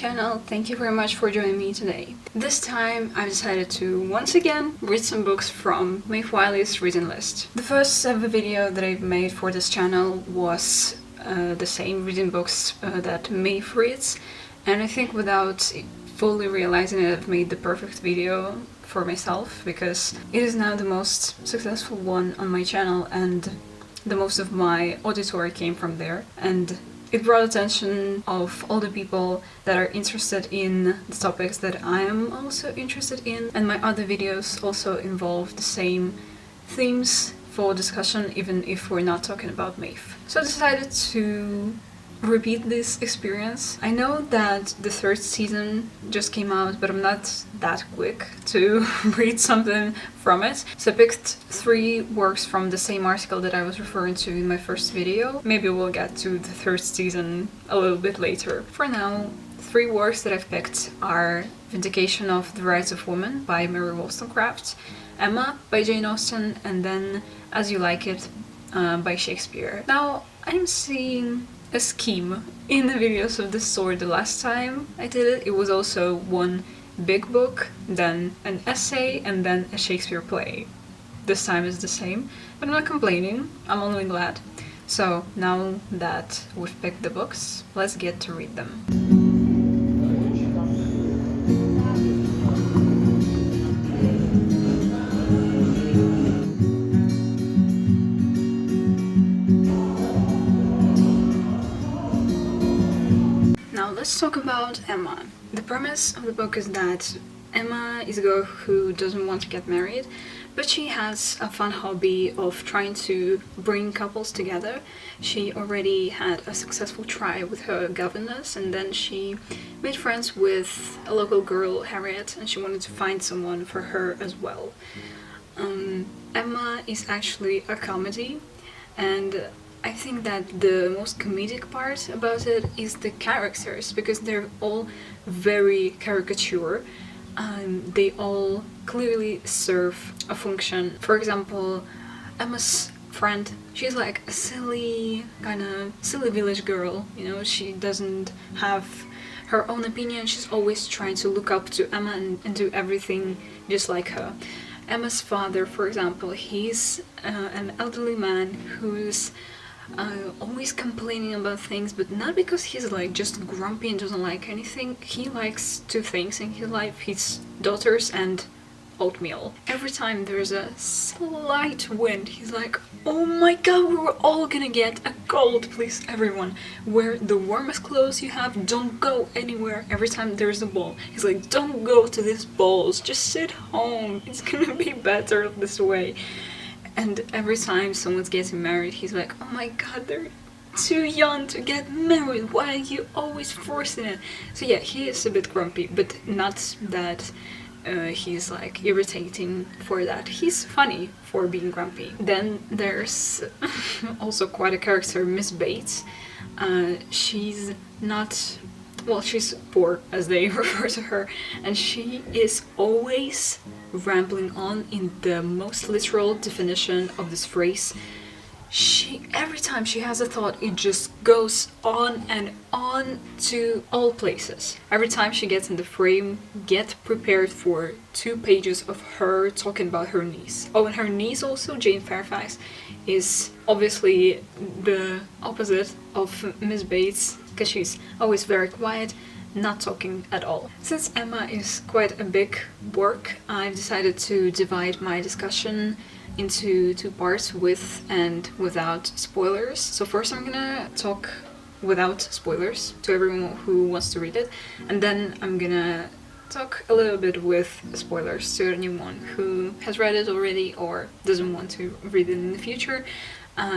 channel, thank you very much for joining me today. This time I've decided to once again read some books from Maeve Wiley's reading list. The first ever video that I've made for this channel was the same reading books that Maeve reads, and I think without fully realizing it I've made the perfect video for myself, because it is now the most successful one on my channel and the most of my auditory came from there, and it brought attention of all the people that are interested in the topics that I am also interested in, and my other videos also involve the same themes for discussion, even if we're not talking about Maeve. So I decided to repeat this experience. I know that the third season just came out, but I'm not that quick to read something from it. So I picked 3 works from the same article that I was referring to in my first video. Maybe we'll get to the third season a little bit later. For now, 3 works that I've picked are Vindication of the Rights of Women by Mary Wollstonecraft, Emma by Jane Austen, and then As You Like It by Shakespeare. Now, I'm seeing a scheme in the videos of this sort. The last time I did it, it was also one big book, then an essay, and then a Shakespeare play. This time is the same, but I'm not complaining, I'm only glad. So now that we've picked the books, let's get to read them. Let's talk about Emma. The premise of the book is that Emma is a girl who doesn't want to get married, but she has a fun hobby of trying to bring couples together. She already had a successful try with her governess, and then she made friends with a local girl, Harriet, and she wanted to find someone for her as well. Emma is actually a comedy, and I think that the most comedic part about it is the characters, because they're all very caricature. They all clearly serve a function. For example, Emma's friend, she's like a silly village girl, you know, she doesn't have her own opinion, she's always trying to look up to Emma and do everything just like her. Emma's father, for example, he's an elderly man who's always complaining about things, but not because he's like just grumpy and doesn't like anything. He likes 2 things in his life: his daughters and oatmeal. Every time there's a slight wind, he's like, oh my god, we're all gonna get a cold, please everyone wear the warmest clothes you have, don't go anywhere. Every time there's a ball, he's like, don't go to these balls, just sit home, it's gonna be better this way. And every time someone's getting married, he's like, oh my god, they're too young to get married, why are you always forcing it? So yeah, he is a bit grumpy, but not that he's like irritating for that. He's funny for being grumpy. Then there's also quite a character, Miss Bates. She's not... well, she's poor, as they refer to her, and she is always rambling on in the most literal definition of this phrase. Every time she has a thought, it just goes on and on to all places. Every time she gets in the frame, get prepared for 2 pages of her talking about her niece. Oh, and her niece also, Jane Fairfax, is obviously the opposite of Miss Bates, because she's always very quiet, not talking at all. Since Emma is quite a big work, I've decided to divide my discussion into 2 parts, with and without spoilers. So first I'm gonna talk without spoilers to everyone who wants to read it, and then I'm gonna talk a little bit with spoilers to anyone who has read it already or doesn't want to read it in the future.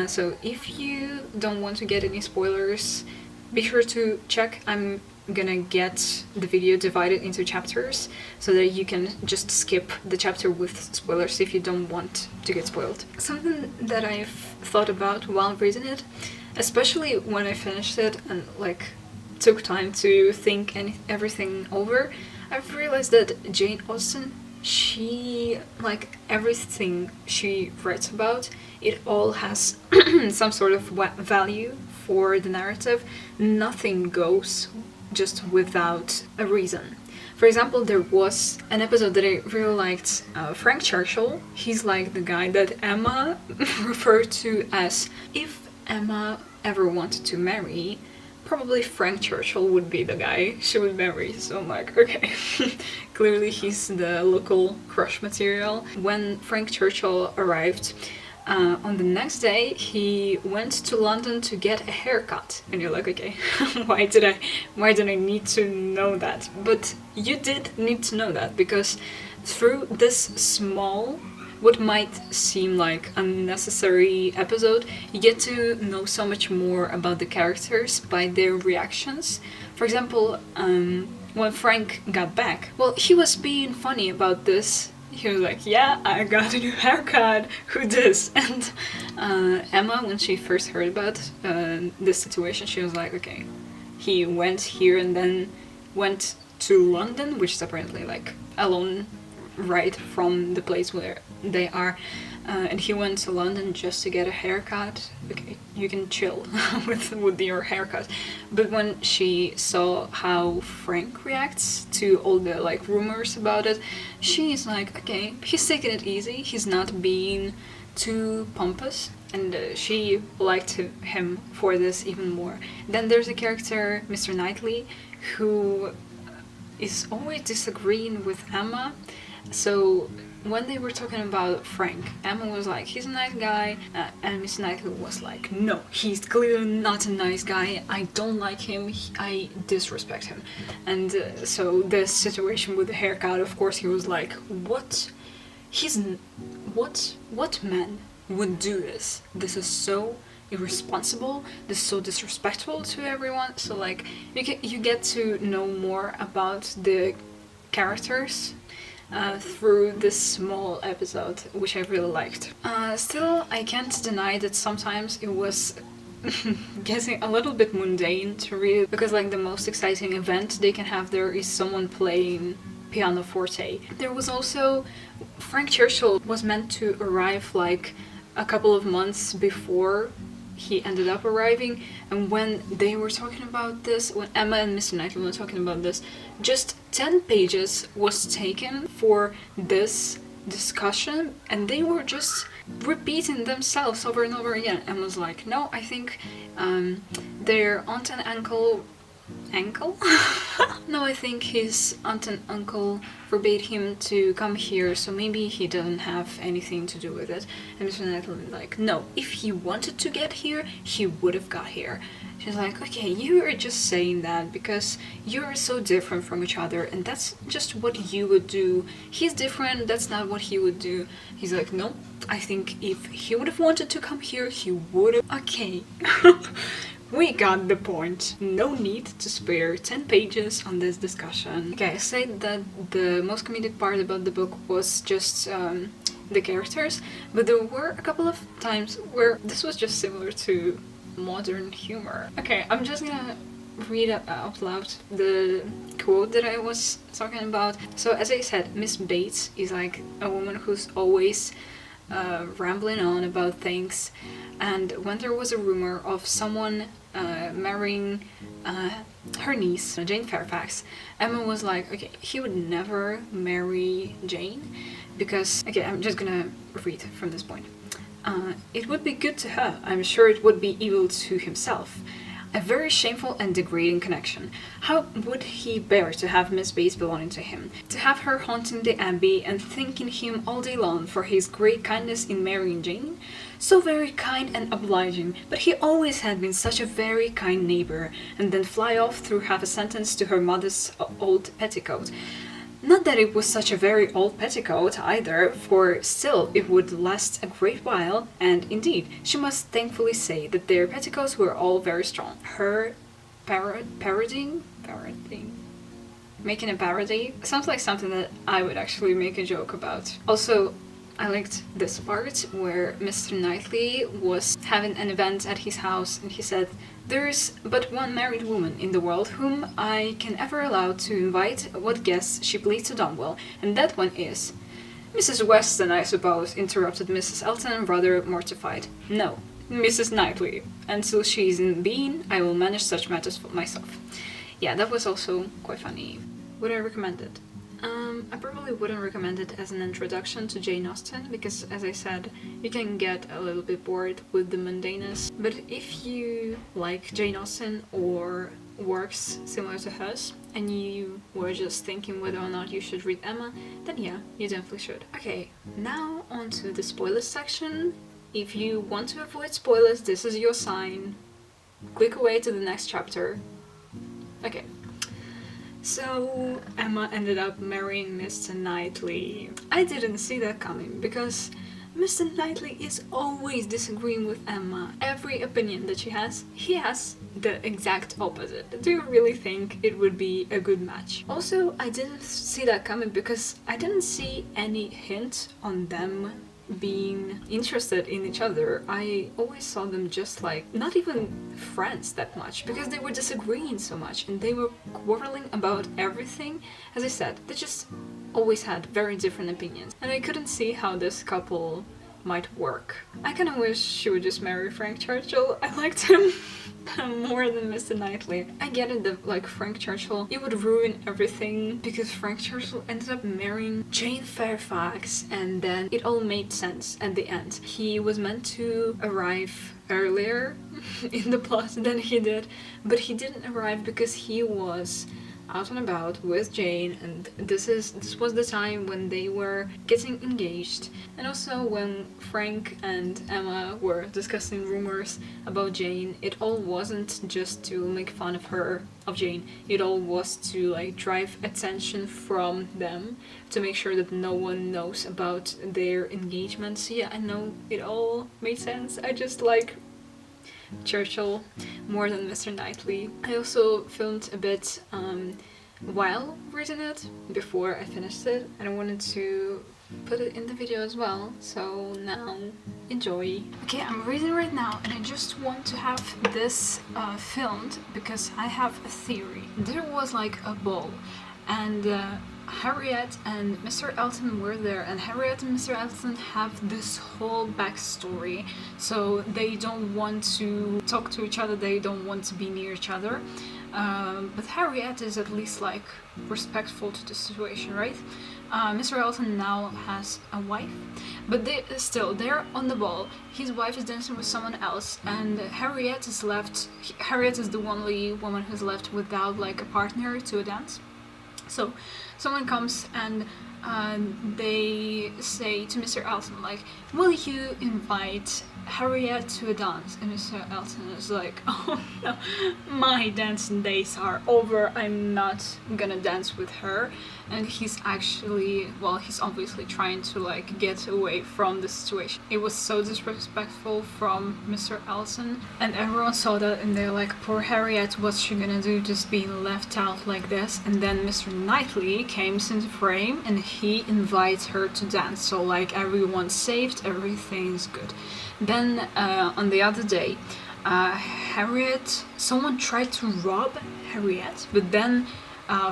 So if you don't want to get any spoilers, be sure to check. I'm gonna get the video divided into chapters so that you can just skip the chapter with spoilers if you don't want to get spoiled. Something that I've thought about while reading it, especially when I finished it and like took time to think everything over, I've realized that Jane Austen, she, like everything she writes about, it all has some sort of value for the narrative. Nothing goes just without a reason. For example, there was an episode that I really liked, Frank Churchill. He's like the guy that Emma referred to as, if Emma ever wanted to marry, probably Frank Churchill would be the guy she would marry. So I'm like, okay, clearly he's the local crush material. When Frank Churchill arrived, on the next day, he went to London to get a haircut. And you're like, okay, why did I need to know that? But you did need to know that, because through this small, what might seem like unnecessary episode, you get to know so much more about the characters by their reactions. For example, when Frank got back, well, he was being funny about this. He was like, yeah, I got a new haircut, who dis? And Emma, when she first heard about this situation, she was like, okay, he went here and then went to London, which is apparently like a long ride from the place where they are, and he went to London just to get a haircut. Okay, you can chill with your haircut. But when she saw how Frank reacts to all the like rumors about it, she's like, okay, he's taking it easy, he's not being too pompous, and she liked him for this even more. Then there's a character, Mr. Knightley, who is always disagreeing with Emma. So when they were talking about Frank, Emma was like, he's a nice guy, and Miss Knightley was like, no, he's clearly not a nice guy, I don't like him, I disrespect him. And so the situation with the haircut, of course, he was like, what man would do this? This is so irresponsible, this is so disrespectful to everyone. So like, you get to know more about the characters through this small episode, which I really liked. Still, I can't deny that sometimes it was getting a little bit mundane to read, because like the most exciting event they can have there is someone playing pianoforte. There was also, Frank Churchill was meant to arrive like a couple of months before he ended up arriving, and when they were talking about this, when Emma and Mr. Knightley were talking about this, just 10 pages was taken for this discussion, and they were just repeating themselves over and over again. And was like, no, I think their aunt and uncle no, I think his aunt and uncle forbade him to come here, so maybe he doesn't have anything to do with it. And Mr. Knightley was like, no, if he wanted to get here, he would have got here. She's like, okay, you are just saying that because you're so different from each other, and that's just what you would do. He's different, that's not what he would do. He's like, no, I think if he would have wanted to come here, he would have. Okay. We got the point. No need to spare 10 pages on this discussion. Okay, I said that the most comedic part about the book was just the characters, but there were a couple of times where this was just similar to modern humor. Okay, I'm just gonna read out loud the quote that I was talking about. So as I said, Miss Bates is like a woman who's always rambling on about things, and when there was a rumor of someone marrying her niece, Jane Fairfax, Emma was like, okay, he would never marry Jane, because, okay, I'm just gonna read from this point. It would be good to her, I'm sure it would be evil to himself. A very shameful and degrading connection. How would he bear to have Miss Bates belonging to him? To have her haunting the Abbey and thanking him all day long for his great kindness in marrying Jane? So very kind and obliging, but he always had been such a very kind neighbour, and then fly off through half a sentence to her mother's old petticoat. Not that it was such a very old petticoat either, for still it would last a great while, and indeed, she must thankfully say that their petticoats were all very strong. Her parodying? Making a parody sounds like something that I would actually make a joke about. Also, I liked this part where Mr. Knightley was having an event at his house, and he said, "There's but one married woman in the world whom I can ever allow to invite what guests she please to Donwell, and that one is..." "Mrs. Weston, I suppose," interrupted Mrs. Elton, rather mortified. "No, Mrs. Knightley. Until she is in being, I will manage such matters for myself." yeah, that was also quite funny. Would I recommend it? I probably wouldn't recommend it as an introduction to Jane Austen because, as I said, you can get a little bit bored with the mundaneness. But if you like Jane Austen or works similar to hers and you were just thinking whether or not you should read Emma, then yeah, you definitely should. Okay, now on to the spoilers section. If you want to avoid spoilers, this is your sign. Click away to the next chapter. Okay. So, Emma ended up marrying Mr. Knightley. I didn't see that coming because Mr. Knightley is always disagreeing with Emma. Every opinion that she has, he has the exact opposite. Do you really think it would be a good match? Also, I didn't see that coming because I didn't see any hint on them being interested in each other. I always saw them just like not even friends that much because they were disagreeing so much and they were quarreling about everything. As I said, they just always had very different opinions and I couldn't see how this couple might work. I kind of wish she would just marry Frank Churchill. I liked him more than Mr. Knightley. I get it that like Frank Churchill, it would ruin everything because Frank Churchill ended up marrying Jane Fairfax and then it all made sense at the end. He was meant to arrive earlier in the plot than he did, but he didn't arrive because he was out and about with Jane, and this was the time when they were getting engaged, and also when Frank and Emma were discussing rumors about Jane. It all wasn't just to make fun of Jane, it all was to like drive attention from them to make sure that no one knows about their engagement. So yeah, I know it all made sense. I just like Churchill more than Mr. Knightley. I also filmed a bit while reading it before I finished it, and I wanted to put it in the video as well, so now enjoy. Okay, I'm reading right now and I just want to have this filmed because I have a theory. There was like a ball and Harriet and Mr. Elton were there, and Harriet and Mr. Elton have this whole backstory, so they don't want to talk to each other, they don't want to be near each other. But Harriet is at least like respectful to the situation, right? Mr. Elton now has a wife, but they're on the ball. His wife is dancing with someone else, and Harriet is left. Harriet is the only woman who's left without like a partner to a dance. So someone comes and they say to Mr. Elton, like, will you invite Harriet to a dance? And Mr. Elton is like, oh no, my dancing days are over, I'm not gonna dance with her. And he's actually, well, he's obviously trying to like get away from the situation. It was so disrespectful from Mr. Elton, and everyone saw that and they're like, poor Harriet, what's she gonna do, just being left out like this? And then Mr. Knightley comes into frame and he invites her to dance, so like everyone's saved, everything's good. Then on the other day, Harriet, someone tried to rob Harriet, but then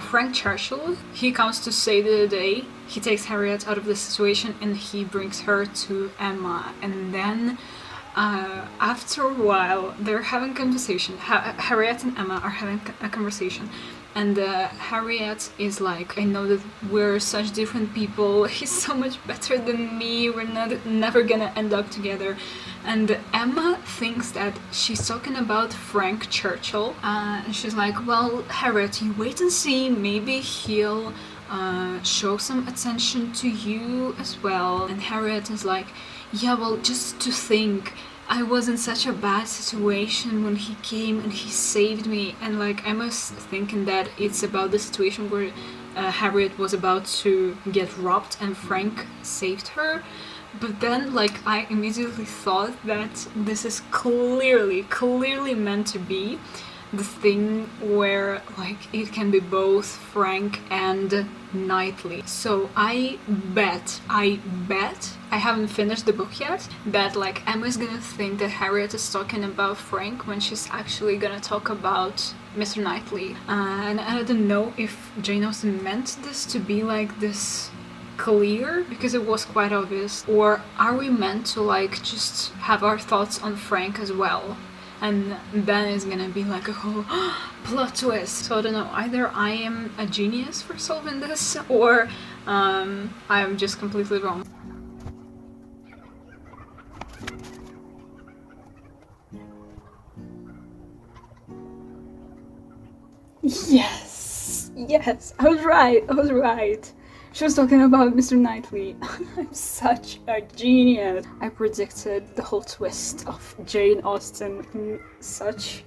Frank Churchill, he comes to save the day. He takes Harriet out of the situation and he brings her to Emma. And then after a while, they're having a conversation. Harriet and Emma are having a conversation. And Harriet is like, I know that we're such different people. He's so much better than me. We're never gonna end up together. And Emma thinks that she's talking about Frank Churchill. And she's like, well, Harriet, you wait and see. Maybe he'll show some attention to you as well. And Harriet is like, yeah, well, just to think, I was in such a bad situation when he came and he saved me. And like, Emma's thinking that it's about the situation where Harriet was about to get robbed and Frank saved her. But then like, I immediately thought that this is clearly meant to be the thing where like it can be both Frank and Knightley. So I bet, I haven't finished the book yet, that like Emma's gonna think that Harriet is talking about Frank when she's actually gonna talk about Mr. Knightley. And I don't know if Jane Austen meant this to be like this clear, because it was quite obvious, or are we meant to like just have our thoughts on Frank as well? and then it's gonna be like a whole plot twist. So I don't know, either I am a genius for solving this, or I'm just completely wrong. Yes, I was right. She was talking about Mr. Knightley. I'm such a genius. I predicted the whole twist of Jane Austen. I'm such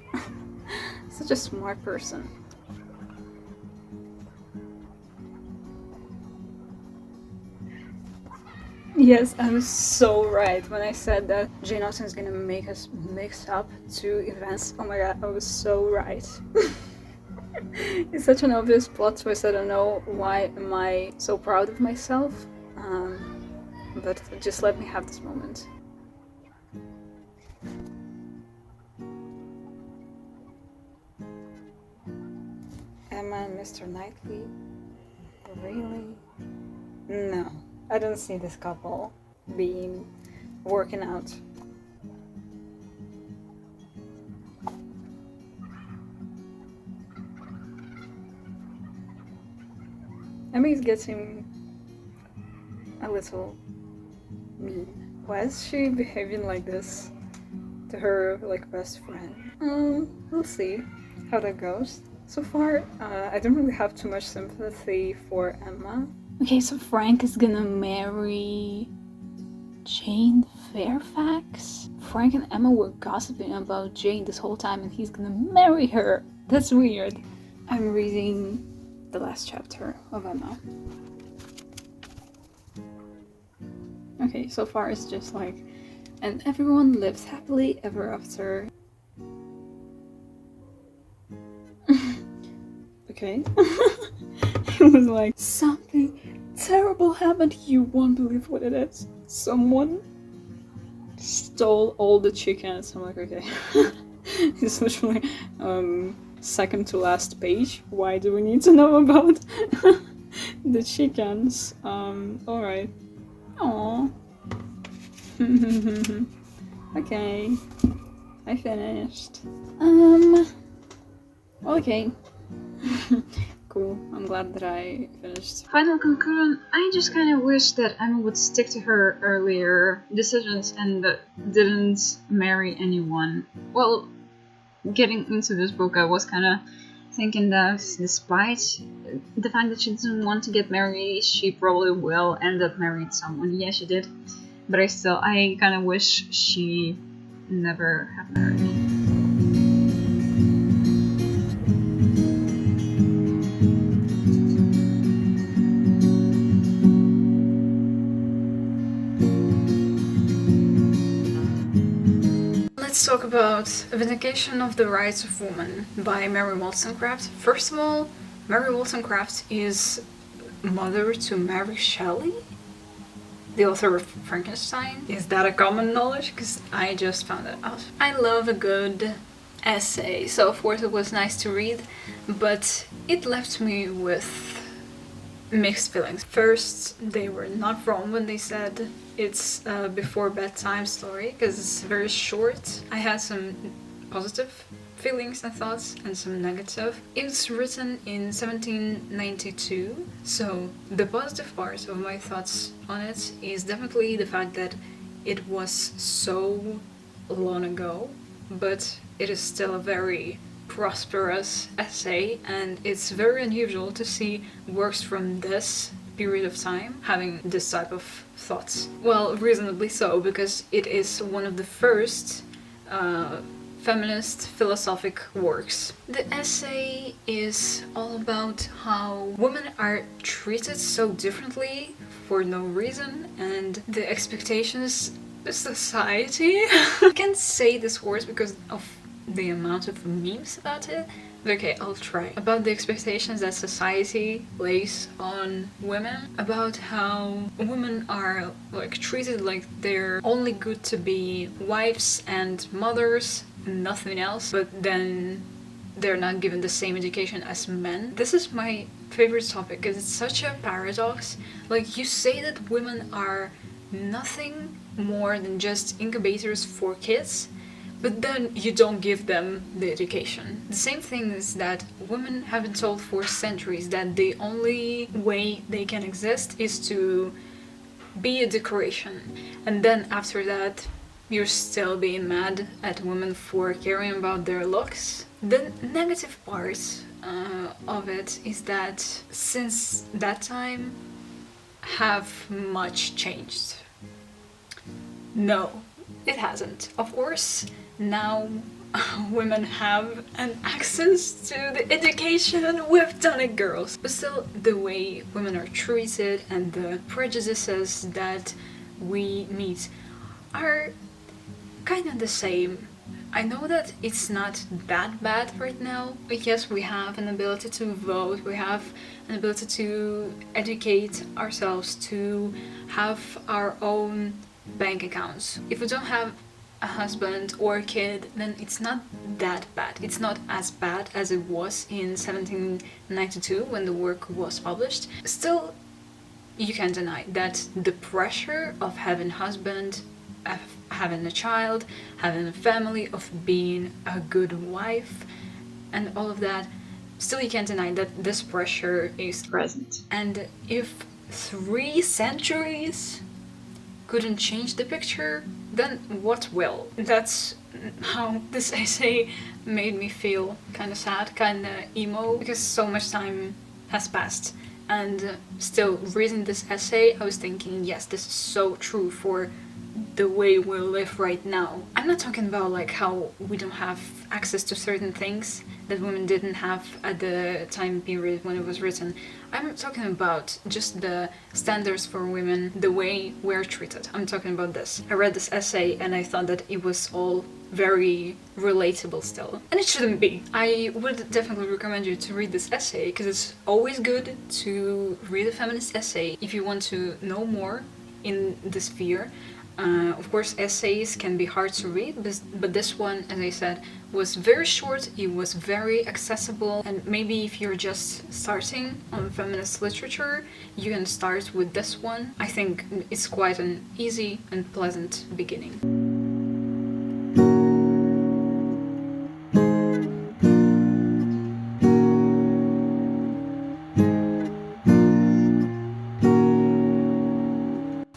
a smart person. Yes, I was so right when I said that Jane Austen is gonna make us mix up two events. Oh my god, I was so right. It's such an obvious plot twist. I don't know why am I so proud of myself, but just let me have this moment. Emma and Mr. Knightley? Really? No, I don't see this couple working out. Emma is getting a little mean. Why is she behaving like this to her best friend? We'll see how that goes. So far, I don't really have too much sympathy for Emma. Okay, so Frank is gonna marry Jane Fairfax? Frank and Emma were gossiping about Jane this whole time and he's gonna marry her. That's weird. I'm reading the last chapter of Emma. Okay, so far it's just and everyone lives happily ever after. Okay. It was something terrible happened, you won't believe what it is. Someone stole all the chickens. I'm like, okay. It's literally second to last page. Why do we need to know about the chickens? Alright. Aww. Okay. I finished. Okay. Cool. I'm glad that I finished. Final conclusion, I just kind of wish that Emma would stick to her earlier decisions and didn't marry anyone. Well, getting into this book, I was kind of thinking that despite the fact that she doesn't want to get married, she probably will end up marrying someone. Yeah, she did. But I kind of wish she never had married. Let's talk about Vindication of the Rights of Woman by Mary Wollstonecraft. First of all, Mary Wollstonecraft is mother to Mary Shelley, the author of Frankenstein. Is that a common knowledge? Because I just found that out. I love a good essay, so of course it was nice to read, but it left me with mixed feelings. First, they were not wrong when they said it's a before bedtime story, because it's very short. I had some positive feelings and thoughts and some negative. It was written in 1792, so the positive part of my thoughts on it is definitely the fact that it was so long ago, but it is still a very prosperous essay, and it's very unusual to see works from this period of time having this type of thoughts. Well, reasonably so, because it is one of the first feminist philosophic works. The essay is all about how women are treated so differently for no reason, and the expectations of society. I can't say this words because of the amount of memes about it. Okay, I'll try. About the expectations that society lays on women, about how women are treated like they're only good to be wives and mothers, nothing else, but then they're not given the same education as men. This is my favorite topic because it's such a paradox. You say that women are nothing more than just incubators for kids, but then you don't give them the education. The same thing is that women have been told for centuries that the only way they can exist is to be a decoration, and then after that you're still being mad at women for caring about their looks. The negative part of it is that since that time have much changed. No, it hasn't. Of course, now women have an access to the education. We've done it, girls. But still, the way women are treated and the prejudices that we meet are kind of the same. I know that it's not that bad right now. Yes, we have an ability to vote, we have an ability to educate ourselves, to have our own bank accounts. If we don't have a husband or a kid, then it's not that bad. It's not as bad as it was in 1792 when the work was published. Still, you can't deny that the pressure of having a husband, of having a child, having a family, of being a good wife, and all of that, still you can't deny that this pressure is present. And if 3 centuries couldn't change the picture, then what will? That's how this essay made me feel kind of sad, kind of emo, because so much time has passed. And still, reading this essay, I was thinking, yes, this is so true for the way we live right now. I'm not talking about like how we don't have access to certain things that women didn't have at the time period when it was written. I'm talking about just the standards for women, the way we're treated. I'm talking about this. I read this essay and I thought that it was all very relatable still. And it shouldn't be. I would definitely recommend you to read this essay because it's always good to read a feminist essay if you want to know more in the sphere. Of course, essays can be hard to read, but this one, as I said, was very short, it was very accessible, and maybe if you're just starting on feminist literature, you can start with this one. I think it's quite an easy and pleasant beginning.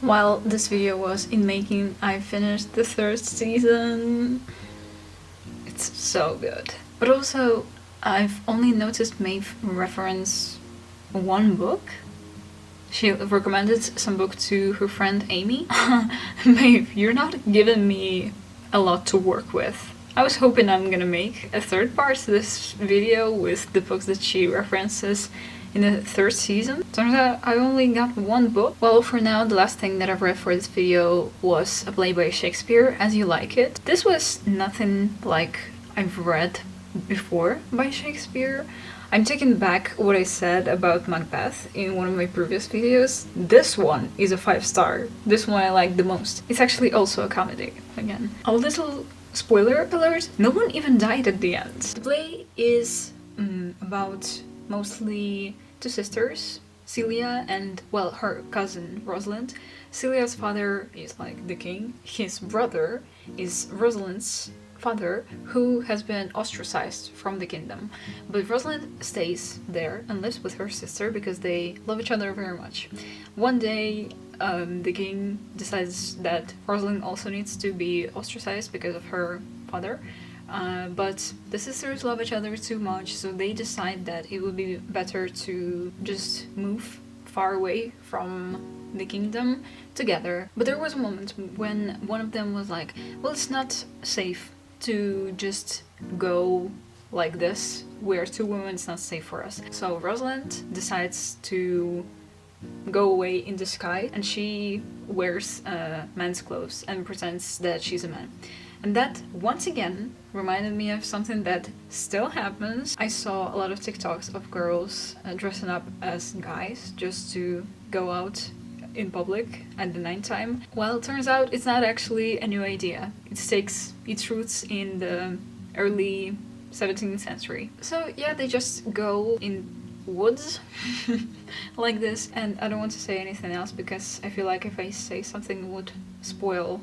While this video was in making, I finished the 3rd season. It's so good. But also, I've only noticed Maeve reference one book. She recommended some book to her friend Amy. Maeve, you're not giving me a lot to work with. I was hoping I'm gonna make a 3rd part to this video with the books that she references in the 3rd season. Turns out I only got one book. Well, for now, the last thing that I've read for this video was a play by Shakespeare, As You Like It. This was nothing like I've read before by Shakespeare. I'm taking back what I said about Macbeth in one of my previous videos. This one is a 5-star. This one I like the most. It's actually also a comedy, again. A little spoiler alert, no one even died at the end. The play is about mostly 2 sisters, Celia and, well, her cousin Rosalind. Celia's father is like the king. His brother is Rosalind's father, who has been ostracized from the kingdom. But Rosalind stays there and lives with her sister because they love each other very much. One day, the king decides that Rosalind also needs to be ostracized because of her father. But the sisters love each other too much, so they decide that it would be better to just move far away from the kingdom together. But there was a moment when one of them was like, well, it's not safe to just go like this. We're 2 women, it's not safe for us. So Rosalind decides to go away in disguise, and she wears man's clothes and pretends that she's a man. And that, once again, reminded me of something that still happens. I saw a lot of TikToks of girls dressing up as guys just to go out in public at the nighttime. Well, it turns out it's not actually a new idea. It takes its roots in the early 17th century. So yeah, they just go in woods like this, and I don't want to say anything else because I feel like if I say something it would spoil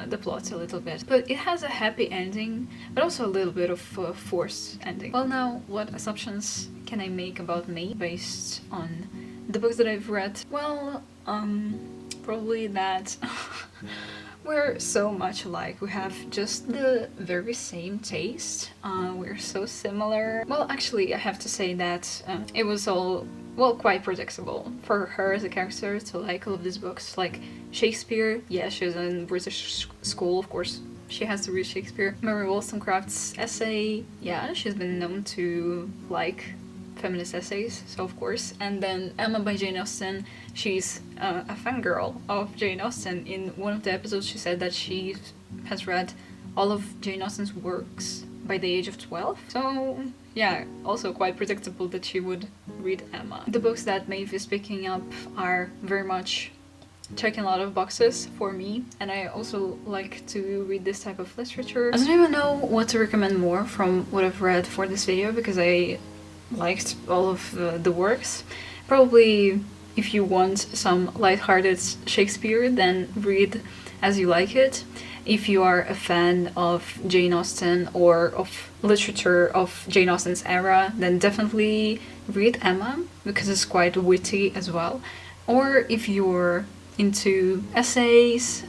the plot a little bit. But it has a happy ending, but also a little bit of a forced ending. Well, now, what assumptions can I make about Maeve based on the books that I've read? Well, probably that we're so much alike. We have just the very same taste. We're so similar. Well, actually, I have to say that it was all, well, quite predictable for her as a character to like all of these books. Like Shakespeare, yeah, she was in British school, of course. She has to read Shakespeare. Mary Wollstonecraft's essay, yeah, she's been known to like feminist essays, so of course. And then Emma by Jane Austen, she's a fangirl of Jane Austen. In one of the episodes she said that she has read all of Jane Austen's works by the age of 12. So yeah, also quite predictable that she would read Emma. The books that Maeve is picking up are very much checking a lot of boxes for me, and I also like to read this type of literature. I don't even know what to recommend more from what I've read for this video, because I liked all of the works. Probably if you want some lighthearted Shakespeare, then read As You Like It. If you are a fan of Jane Austen or of literature of Jane Austen's era, then definitely read Emma, because it's quite witty as well. Or if you're into essays,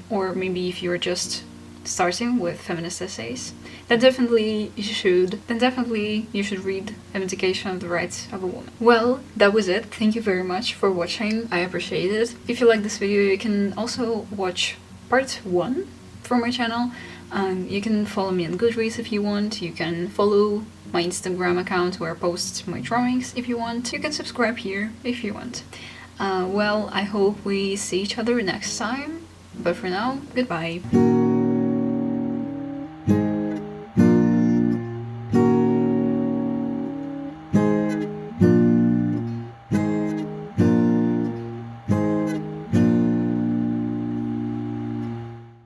or maybe if you're just starting with feminist essays, then definitely you should read Vindication of the Rights of a Woman. Well, that was it. Thank you very much for watching. I appreciate it. If you like this video, you can also watch part 1 from my channel. You can follow me on Goodreads if you want. You can follow my Instagram account where I post my drawings if you want. You can subscribe here if you want. Well, I hope we see each other next time. But for now, goodbye.